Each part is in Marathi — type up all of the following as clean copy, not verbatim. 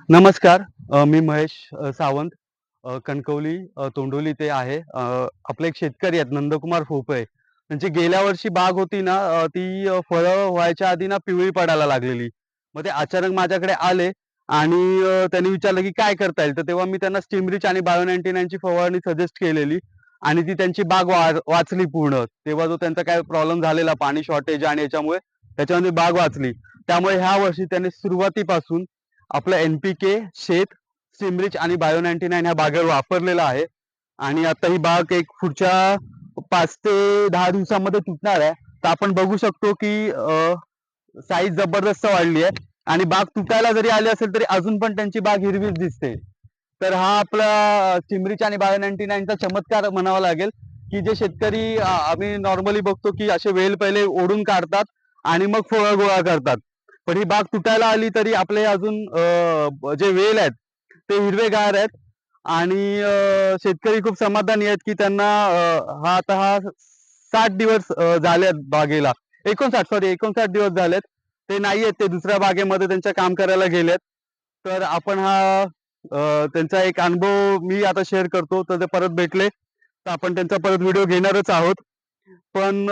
नमस्कार. मी महेश सावंत. कणकवली तोंडवली ते आहे. आपले एक शेतकरी आहेत नंदकुमार फोपळे. त्यांची गेल्या वर्षी बाग होती ना, ती फळं व्हायच्या आधी ना पिवळी पडायला लागलेली. मग ते अचानक माझ्याकडे आले आणि त्यांनी विचारलं, की "काय करता येईल?" तर तेव्हा मी त्यांना स्टिमरिच आणि बायो-99 ची फवारणी सजेस्ट केलेली आणि ती त्यांची बाग वाचली पूर्ण. तेव्हा जो त्यांचा काय प्रॉब्लेम झालेला पाणी शॉर्टेज आणि याच्यामुळे त्याच्यामध्ये बाग वाचली. त्यामुळे ह्या वर्षी त्यांनी सुरुवातीपासून आपलं एन-पी-के, शेत, सिमरिच आणि बायो-99 ह्या बागेवर वापरलेलं आहे आणि आता ही बाग एक पुढच्या 5 ते 10 दिवसामध्ये तुटणार आहे. तर आपण बघू शकतो की साईज जबरदस्त वाढली आहे आणि बाग तुटायला जरी आली असेल तरी अजून पण त्यांची बाग हिरवीच दिसते. तर हा आपला सिमरिच आणि बायो-99 चा चमत्कार म्हणावा लागेल, की जे शेतकरी आम्ही नॉर्मली बघतो की असे वेल पहिले ओढून काढतात आणि मग फळं गोळा करतात. पण ही बाग तुटायला आली तरी आपले अजून जे वेल आहेत ते हिरवेगार आहेत आणि शेतकरी खूप समाधानी आहेत की त्यांना हा 60 दिवस झालेत बागेला. 59 दिवस झालेत. ते नाहीयेत, ते दुसऱ्या बागेमध्ये त्यांच्या काम करायला गेलेत. तर आपण त्यांचा एक अनुभव मी आता शेअर करतो. तर ते परत भेटले, तर आपण त्यांचा परत व्हिडिओ घेणारच आहोत. पण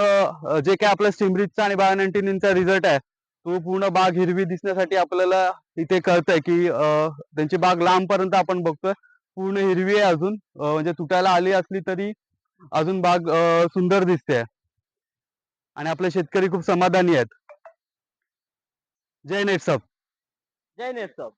जे काही आपल्या सिमरिचचा आणि बायो-99 रिझल्ट आहे, तो पूर्ण बाग हिरवी दिसण्यासाठी आपल्याला इथे कळतंय, की त्यांची बाग लांबपर्यंत आपण बघतोय. पूर्ण हिरवी आहे अजून. म्हणजे तुटायला आली असली तरी अजून बाग सुंदर दिसते आणि आपले शेतकरी खूप समाधानी आहेत. जय नेटसप. जय नेत्रप.